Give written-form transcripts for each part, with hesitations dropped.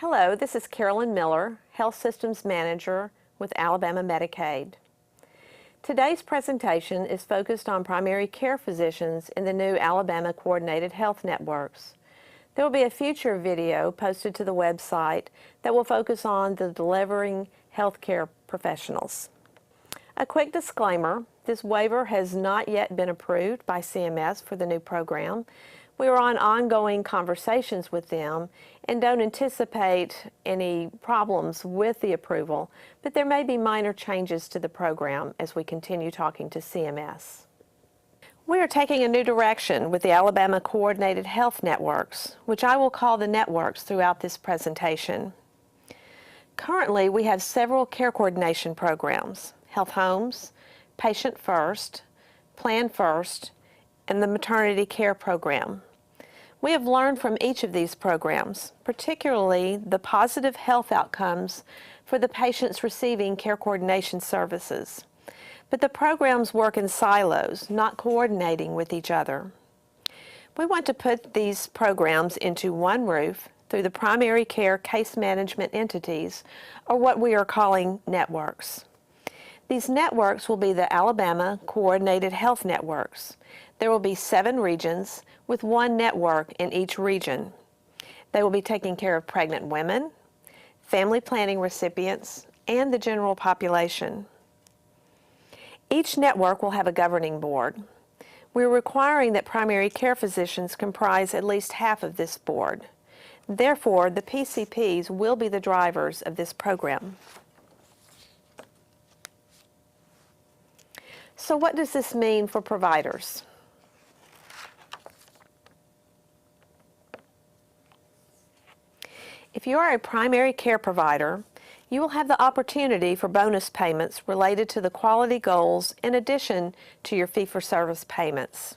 Hello, this is Carolyn Miller, Health Systems Manager with Alabama Medicaid. Today's presentation is focused on primary care physicians in the new Alabama Coordinated Health Networks. There will be a future video posted to the website that will focus on the delivering healthcare professionals. A quick disclaimer, this waiver has not yet been approved by CMS for the new program. We are on ongoing conversations with them and don't anticipate any problems with the approval, but there may be minor changes to the program as we continue talking to CMS. We are taking a new direction with the Alabama Coordinated Health Networks, which I will call the networks throughout this presentation. Currently, we have several care coordination programs: Health Homes, Patient First, Plan First, and the Maternity Care Program. We have learned from each of these programs, particularly the positive health outcomes for the patients receiving care coordination services. But the programs work in silos, not coordinating with each other. We want to put these programs into one roof through the primary care case management entities, or what we are calling networks. These networks will be the Alabama Coordinated Health Networks. There will be 7 regions with one network in each region. They will be taking care of pregnant women, family planning recipients, and the general population. Each network will have a governing board. We're requiring that primary care physicians comprise at least half of this board. Therefore, the PCPs will be the drivers of this program. So what does this mean for providers? If you are a primary care provider, you will have the opportunity for bonus payments related to the quality goals in addition to your fee-for-service payments.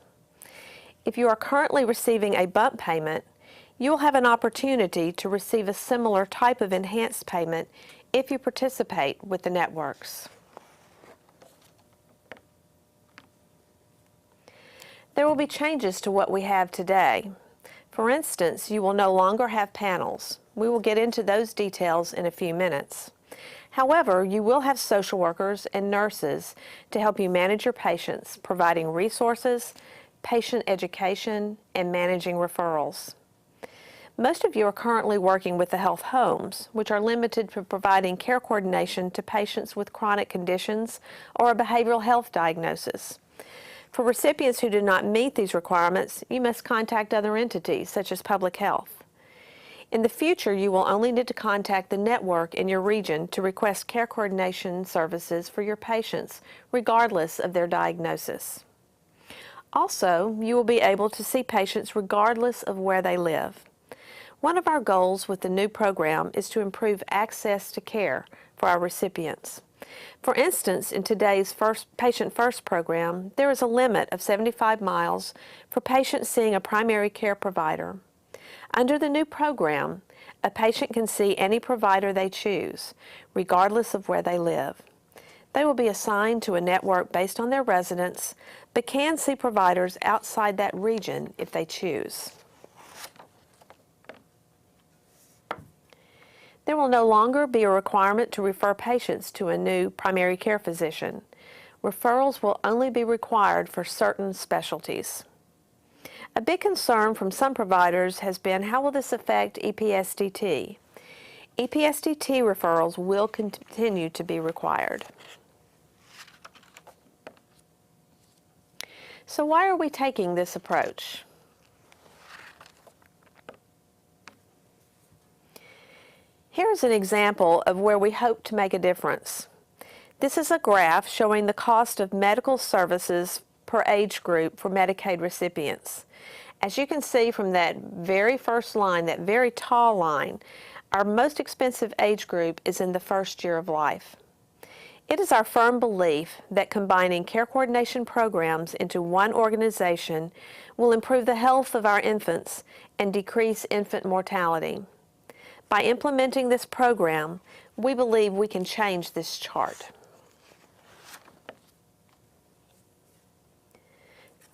If you are currently receiving a bump payment, you will have an opportunity to receive a similar type of enhanced payment if you participate with the networks. There will be changes to what we have today. For instance, you will no longer have panels. We will get into those details in a few minutes. However, you will have social workers and nurses to help you manage your patients, providing resources, patient education, and managing referrals. Most of you are currently working with the health homes, which are limited to providing care coordination to patients with chronic conditions or a behavioral health diagnosis. For recipients who do not meet these requirements, you must contact other entities, such as public health. In the future, you will only need to contact the network in your region to request care coordination services for your patients, regardless of their diagnosis. Also, you will be able to see patients regardless of where they live. One of our goals with the new program is to improve access to care for our recipients. For instance, in today's Patient First program, there is a limit of 75 miles for patients seeing a primary care provider. Under the new program, a patient can see any provider they choose, regardless of where they live. They will be assigned to a network based on their residence, but can see providers outside that region if they choose. There will no longer be a requirement to refer patients to a new primary care physician. Referrals will only be required for certain specialties. A big concern from some providers has been, how will this affect EPSDT? EPSDT referrals will continue to be required. So why are we taking this approach? Here's an example of where we hope to make a difference. This is a graph showing the cost of medical services per age group for Medicaid recipients. As you can see from that very first line, that very tall line, our most expensive age group is in the first year of life. It is our firm belief that combining care coordination programs into one organization will improve the health of our infants and decrease infant mortality. By implementing this program, we believe we can change this chart.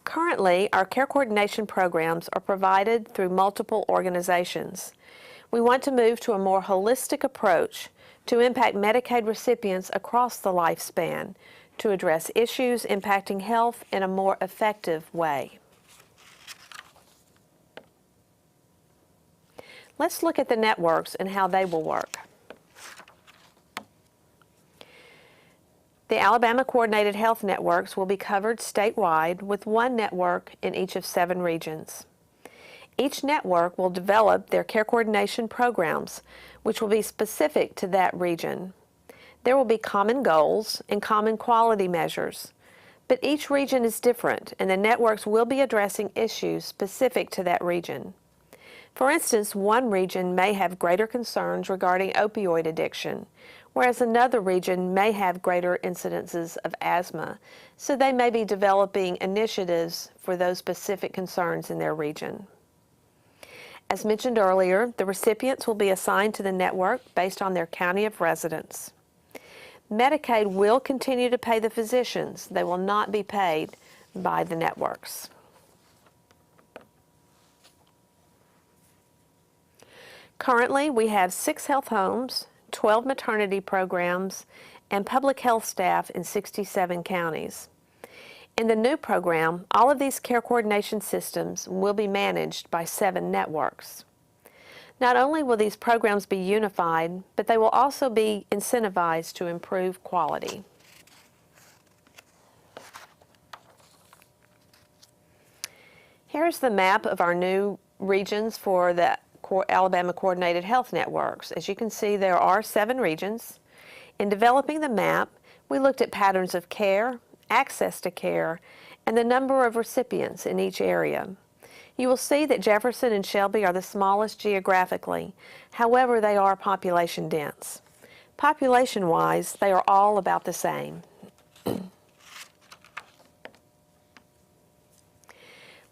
Currently, our care coordination programs are provided through multiple organizations. We want to move to a more holistic approach to impact Medicaid recipients across the lifespan to address issues impacting health in a more effective way. Let's look at the networks and how they will work. The Alabama Coordinated Health Networks will be covered statewide with one network in each of 7 regions. Each network will develop their care coordination programs, which will be specific to that region. There will be common goals and common quality measures, but each region is different, and the networks will be addressing issues specific to that region. For instance, one region may have greater concerns regarding opioid addiction, whereas another region may have greater incidences of asthma, so they may be developing initiatives for those specific concerns in their region. As mentioned earlier, the recipients will be assigned to the network based on their county of residence. Medicaid will continue to pay the physicians. They will not be paid by the networks. Currently, we have 6 health homes, 12 maternity programs, and public health staff in 67 counties. In the new program, all of these care coordination systems will be managed by 7 networks. Not only will these programs be unified, but they will also be incentivized to improve quality. Here's the map of our new regions for the Alabama Coordinated Health Networks. As you can see, there are 7 regions. In developing the map, we looked at patterns of care, access to care, and the number of recipients in each area. You will see that Jefferson and Shelby are the smallest geographically. However, they are population dense. Population-wise, they are all about the same.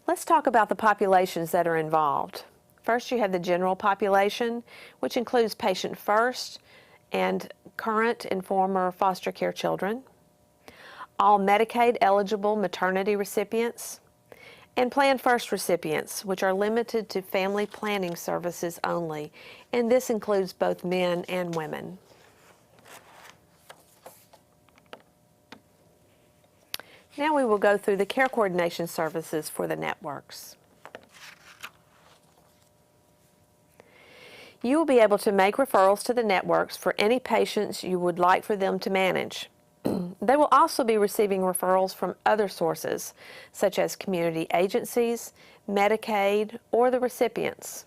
Let's talk about the populations that are involved. First, you have the general population, which includes patient first and current and former foster care children, all Medicaid eligible maternity recipients, and Plan First recipients, which are limited to family planning services only, and this includes both men and women. Now we will go through the care coordination services for the networks. You will be able to make referrals to the networks for any patients you would like for them to manage. They will also be receiving referrals from other sources, such as community agencies, Medicaid, or the recipients.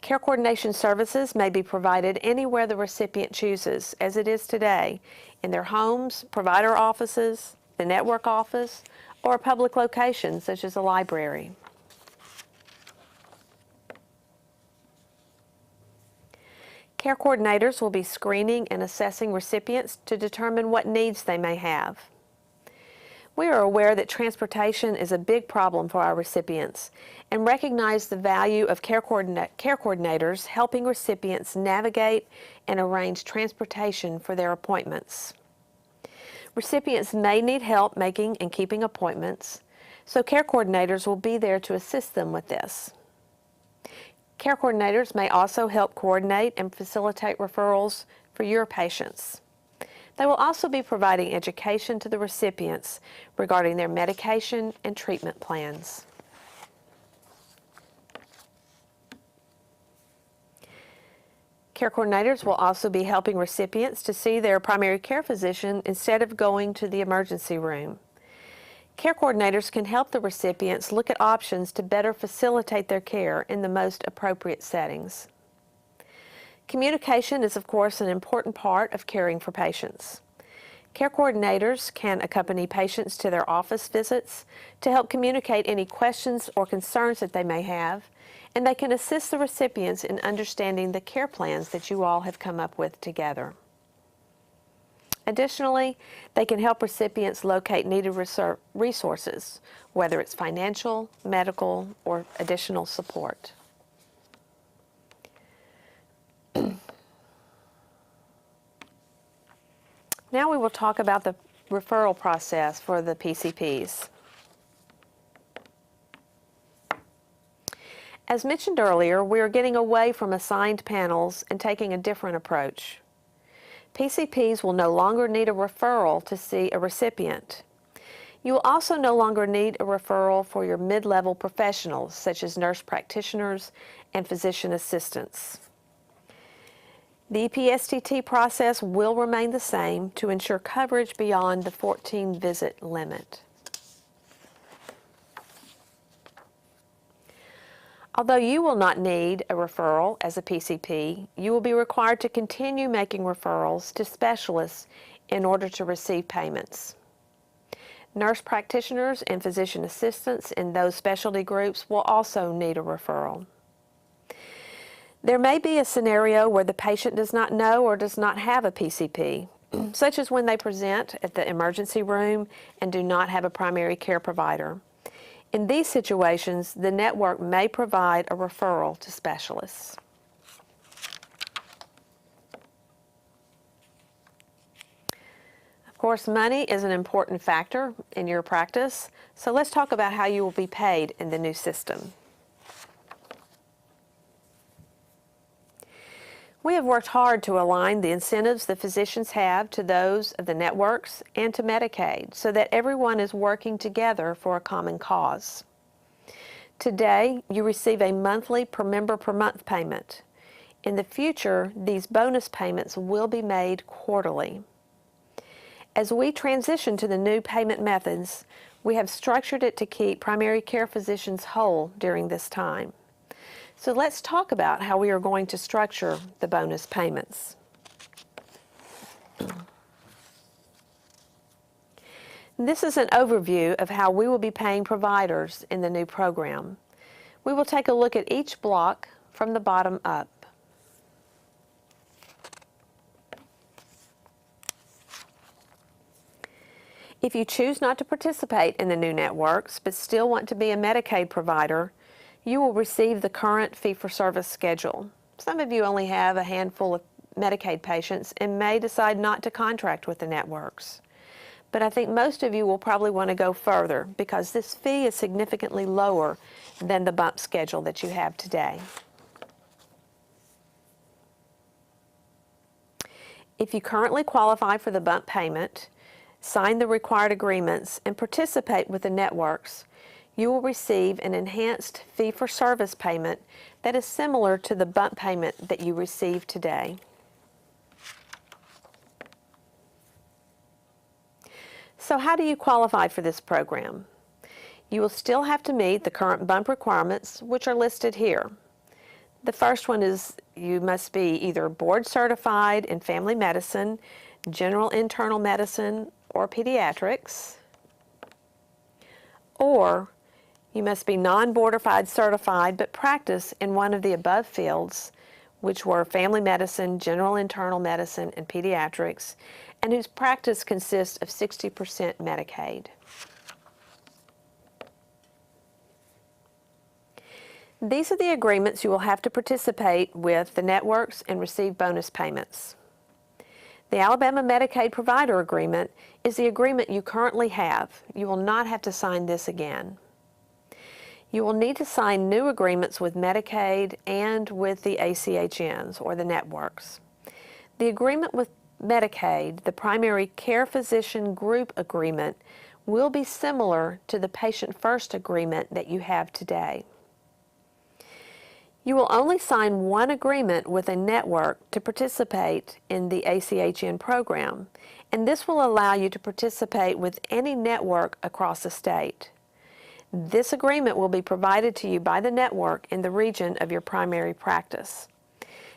Care coordination services may be provided anywhere the recipient chooses, as it is today, in their homes, provider offices, the network office, or a public location, such as a library. Care coordinators will be screening and assessing recipients to determine what needs they may have. We are aware that transportation is a big problem for our recipients and recognize the value of care coordinators helping recipients navigate and arrange transportation for their appointments. Recipients may need help making and keeping appointments, so care coordinators will be there to assist them with this. Care coordinators may also help coordinate and facilitate referrals for your patients. They will also be providing education to the recipients regarding their medication and treatment plans. Care coordinators will also be helping recipients to see their primary care physician instead of going to the emergency room. Care coordinators can help the recipients look at options to better facilitate their care in the most appropriate settings. Communication is, of course, an important part of caring for patients. Care coordinators can accompany patients to their office visits to help communicate any questions or concerns that they may have, and they can assist the recipients in understanding the care plans that you all have come up with together. Additionally, they can help recipients locate needed resources, whether it's financial, medical, or additional support. Now we will talk about the referral process for the PCPs. As mentioned earlier, we are getting away from assigned panels and taking a different approach. PCPs will no longer need a referral to see a recipient. You will also no longer need a referral for your mid-level professionals, such as nurse practitioners and physician assistants. The EPSTT process will remain the same to ensure coverage beyond the 14-visit limit. Although you will not need a referral as a PCP, you will be required to continue making referrals to specialists in order to receive payments. Nurse practitioners and physician assistants in those specialty groups will also need a referral. There may be a scenario where the patient does not know or does not have a PCP, such as when they present at the emergency room and do not have a primary care provider. In these situations, the network may provide a referral to specialists. Of course, money is an important factor in your practice, so let's talk about how you will be paid in the new system. We have worked hard to align the incentives the physicians have to those of the networks and to Medicaid so that everyone is working together for a common cause. Today, you receive a monthly per member per month payment. In the future, these bonus payments will be made quarterly. As we transition to the new payment methods, we have structured it to keep primary care physicians whole during this time. So let's talk about how we are going to structure the bonus payments. This is an overview of how we will be paying providers in the new program. We will take a look at each block from the bottom up. If you choose not to participate in the new networks but still want to be a Medicaid provider, you will receive the current fee-for-service schedule. Some of you only have a handful of Medicaid patients and may decide not to contract with the networks. But I think most of you will probably want to go further because this fee is significantly lower than the bump schedule that you have today. If you currently qualify for the bump payment, sign the required agreements, and participate with the networks, you will receive an enhanced fee-for-service payment that is similar to the bump payment that you receive today. So how do you qualify for this program? You will still have to meet the current bump requirements, which are listed here. The first one is you must be either board certified in family medicine, general internal medicine, or pediatrics, or you must be non-board certified but practice in one of the above fields, which were family medicine, general internal medicine, and pediatrics, and whose practice consists of 60% Medicaid. These are the agreements you will have to participate with the networks and receive bonus payments. The Alabama Medicaid Provider Agreement is the agreement you currently have. You will not have to sign this again. You will need to sign new agreements with Medicaid and with the ACHNs, or the networks. The agreement with Medicaid, the Primary Care Physician Group Agreement, will be similar to the Patient First Agreement that you have today. You will only sign one agreement with a network to participate in the ACHN program, and this will allow you to participate with any network across the state. This agreement will be provided to you by the network in the region of your primary practice.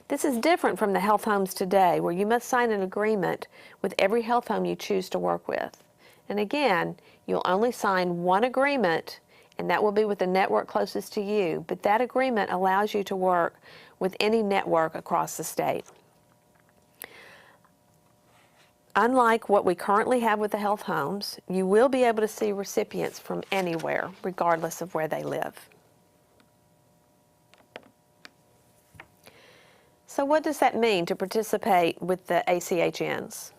This is different from the health homes today, where you must sign an agreement with every health home you choose to work with. And again, you'll only sign one agreement, and that will be with the network closest to you, but that agreement allows you to work with any network across the state. Unlike what we currently have with the health homes, you will be able to see recipients from anywhere, regardless of where they live. So what does that mean to participate with the ACHNs?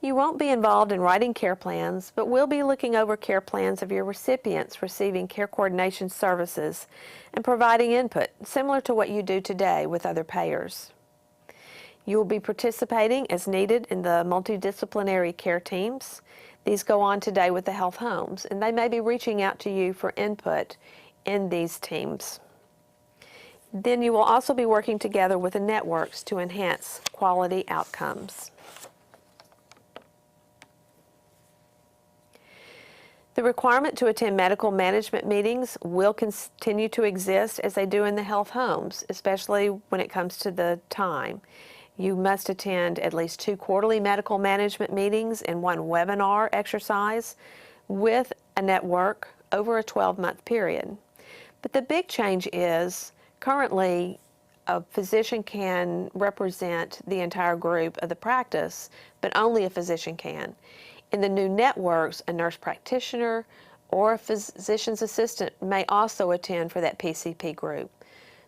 You won't be involved in writing care plans, but will be looking over care plans of your recipients receiving care coordination services and providing input, similar to what you do today with other payers. You will be participating as needed in the multidisciplinary care teams. These go on today with the health homes, and they may be reaching out to you for input in these teams. Then you will also be working together with the networks to enhance quality outcomes. The requirement to attend medical management meetings will continue to exist as they do in the health homes, especially when it comes to the time. You must attend at least 2 quarterly medical management meetings and 1 webinar exercise with a network over a 12-month period. But the big change is currently a physician can represent the entire group of the practice, but only a physician can. In the new networks, a nurse practitioner or a physician's assistant may also attend for that PCP group.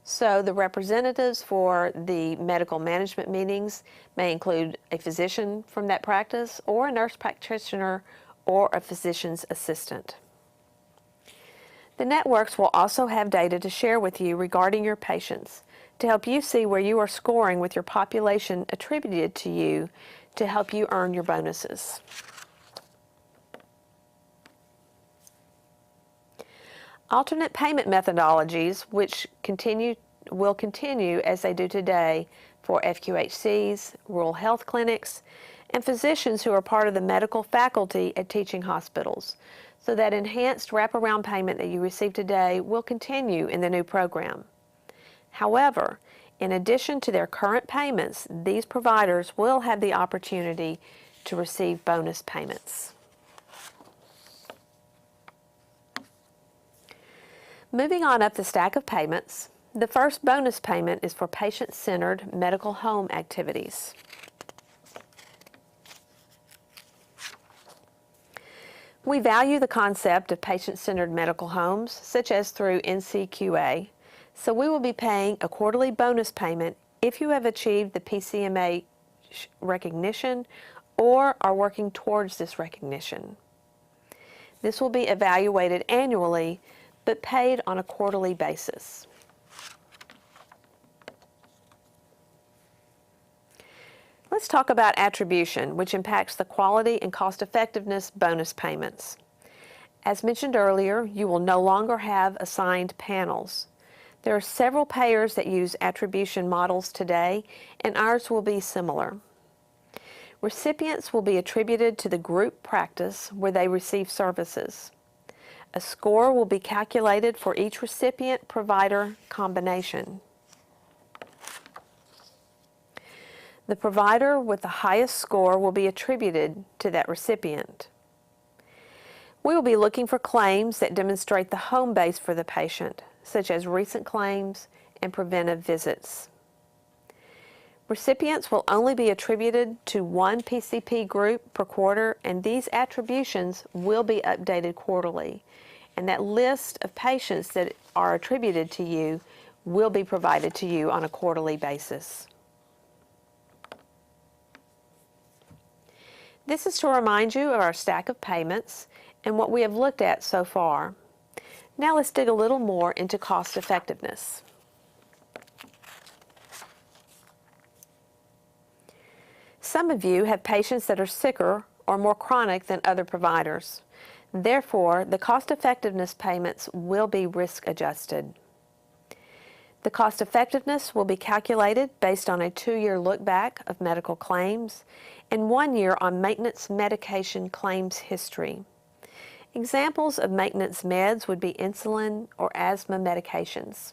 So the representatives for the medical management meetings may include a physician from that practice or a nurse practitioner or a physician's assistant. The networks will also have data to share with you regarding your patients to help you see where you are scoring with your population attributed to you to help you earn your bonuses. Alternate payment methodologies, which will continue as they do today for FQHCs, rural health clinics, and physicians who are part of the medical faculty at teaching hospitals. So that enhanced wraparound payment that you receive today will continue in the new program. However, in addition to their current payments, these providers will have the opportunity to receive bonus payments. Moving on up the stack of payments, the first bonus payment is for patient-centered medical home activities. We value the concept of patient-centered medical homes, such as through NCQA, so we will be paying a quarterly bonus payment if you have achieved the PCMA recognition or are working towards this recognition. This will be evaluated annually, but paid on a quarterly basis. Let's talk about attribution, which impacts the quality and cost-effectiveness bonus payments. As mentioned earlier, you will no longer have assigned panels. There are several payers that use attribution models today, and ours will be similar. Recipients will be attributed to the group practice where they receive services. A score will be calculated for each recipient-provider combination. The provider with the highest score will be attributed to that recipient. We will be looking for claims that demonstrate the home base for the patient, such as recent claims and preventive visits. Recipients will only be attributed to 1 PCP group per quarter, and these attributions will be updated quarterly. And that list of patients that are attributed to you will be provided to you on a quarterly basis. This is to remind you of our stack of payments and what we have looked at so far. Now let's dig a little more into cost effectiveness. Some of you have patients that are sicker or more chronic than other providers. Therefore, the cost effectiveness payments will be risk adjusted. The cost effectiveness will be calculated based on a 2-year look back of medical claims and 1 year on maintenance medication claims history. Examples of maintenance meds would be insulin or asthma medications.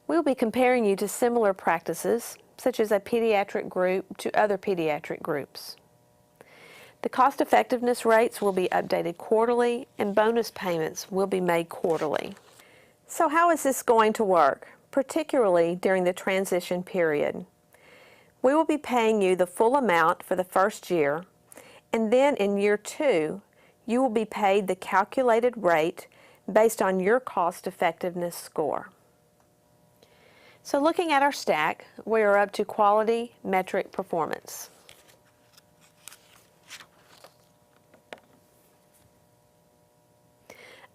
We'll be comparing you to similar practices, such as a pediatric group to other pediatric groups. The cost effectiveness rates will be updated quarterly and bonus payments will be made quarterly. So how is this going to work, particularly during the transition period? We will be paying you the full amount for the first year, and then in year 2, you will be paid the calculated rate based on your cost effectiveness score. So looking at our stack, we are up to quality metric performance.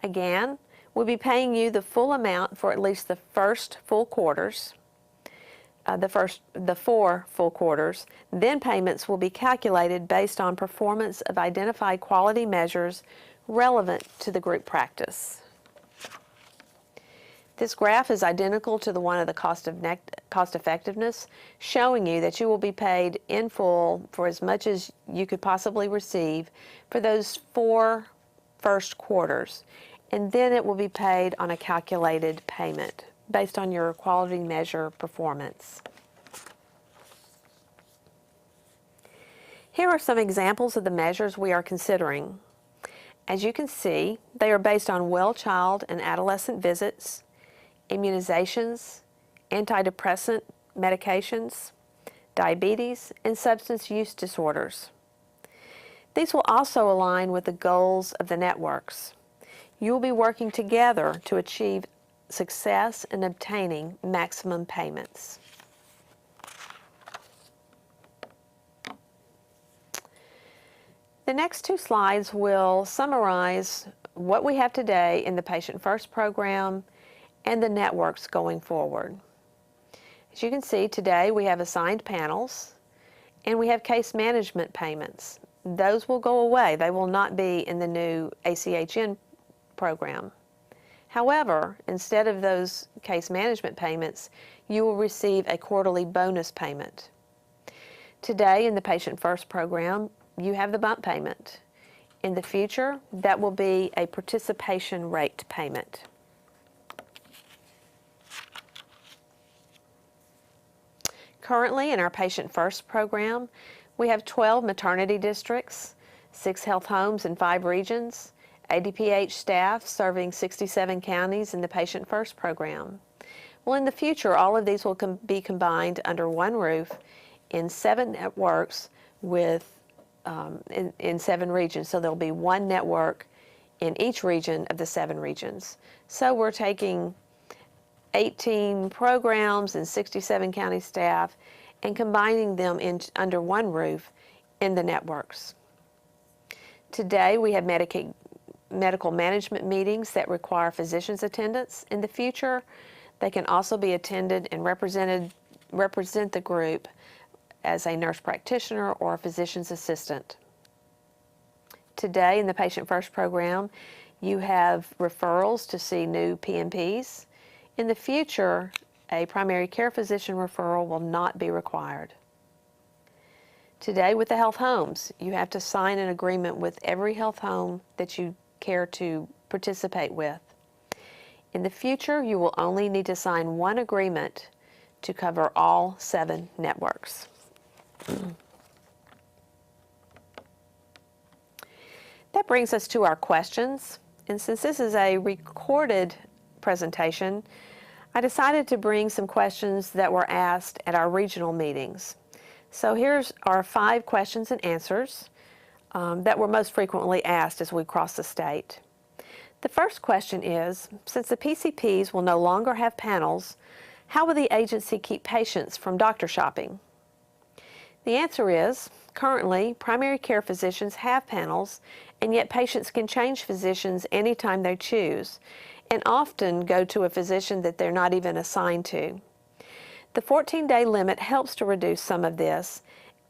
Again, we'll be paying you the full amount for at least the first full quarters, the 4 full quarters. Then payments will be calculated based on performance of identified quality measures relevant to the group practice. This graph is identical to the one of the cost effectiveness, showing you that you will be paid in full for as much as you could possibly receive for those 4 first quarters, and then it will be paid on a calculated payment based on your quality measure performance. Here are some examples of the measures we are considering. As you can see, they are based on well child and adolescent visits, immunizations, antidepressant medications, diabetes, and substance use disorders. These will also align with the goals of the networks. You will be working together to achieve success in obtaining maximum payments. The next 2 slides will summarize what we have today in the Patient First program and the networks going forward. As you can see, today we have assigned panels and we have case management payments. Those will go away. They will not be in the new ACHN program. However, instead of those case management payments, you will receive a quarterly bonus payment. Today in the Patient First program, you have the bump payment. In the future, that will be a participation rate payment. Currently in our Patient First program, we have 12 maternity districts, 6 health homes in 5 regions, ADPH staff serving 67 counties in the Patient First program. Well, in the future, all of these will be combined under one roof in 7 networks with in 7 regions. So there'll be one network in each region of the 7 regions. So we're taking 18 programs and 67 county staff and combining them under one roof in the networks. Today we have medical management meetings that require physician's attendance. In the future, they can also be attended and represent the group as a nurse practitioner or a physician's assistant. Today in the Patient First program, you have referrals to see new PMPs. In the future, a primary care physician referral will not be required. Today with the health homes, you have to sign an agreement with every health home that you care to participate with. In the future, you will only need to sign one agreement to cover all 7 networks. That brings us to our questions, and since this is a recorded presentation, I decided to bring some questions that were asked at our regional meetings. So here's our 5 questions and answers that were most frequently asked as we cross the state. The first question is, since the PCPs will no longer have panels, how will the agency keep patients from doctor shopping? The answer is, currently, primary care physicians have panels, and yet patients can change physicians anytime they choose, and often go to a physician that they're not even assigned to. The 14-day limit helps to reduce some of this,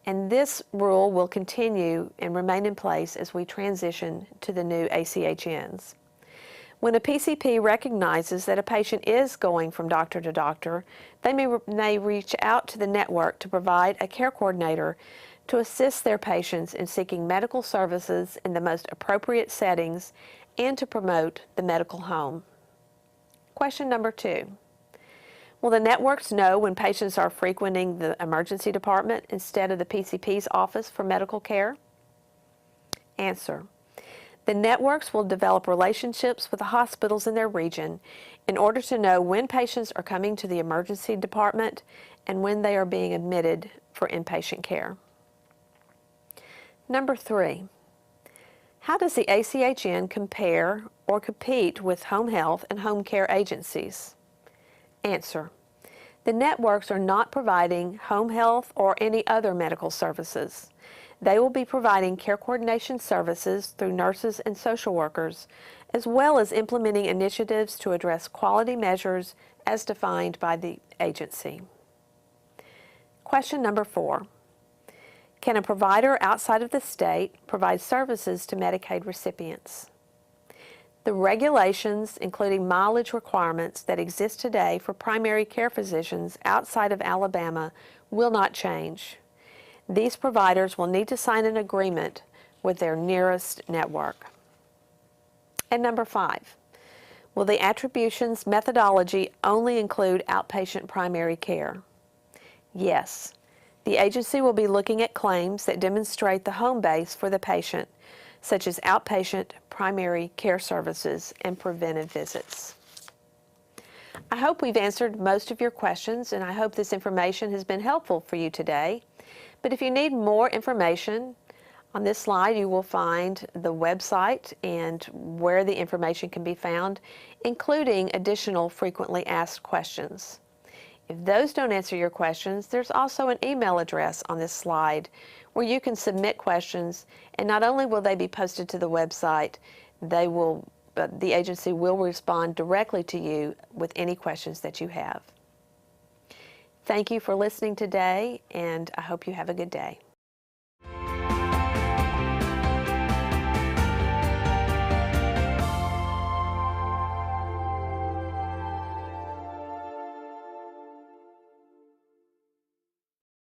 and this rule will continue and remain in place as we transition to the new ACHNs. When a PCP recognizes that a patient is going from doctor to doctor, they may reach out to the network to provide a care coordinator to assist their patients in seeking medical services in the most appropriate settings and to promote the medical home. Question number 2. Will the networks know when patients are frequenting the emergency department instead of the PCP's office for medical care? Answer. The networks will develop relationships with the hospitals in their region in order to know when patients are coming to the emergency department and when they are being admitted for inpatient care. Number 3, how does the ACHN compare or compete with home health and home care agencies? Answer. The networks are not providing home health or any other medical services. They will be providing care coordination services through nurses and social workers, as well as implementing initiatives to address quality measures as defined by the agency. Question number 4. Can a provider outside of the state provide services to Medicaid recipients? The regulations, including mileage requirements that exist today for primary care physicians outside of Alabama, will not change. These providers will need to sign an agreement with their nearest network. And number 5, will the attributions methodology only include outpatient primary care? Yes. The agency will be looking at claims that demonstrate the home base for the patient, such as outpatient primary care services and preventive visits. I hope we've answered most of your questions, and I hope this information has been helpful for you today. But if you need more information, on this slide you will find the website and where the information can be found, including additional frequently asked questions. If those don't answer your questions, there's also an email address on this slide where you can submit questions, and not only will they be posted to the website, the agency will respond directly to you with any questions that you have. Thank you for listening today, and I hope you have a good day.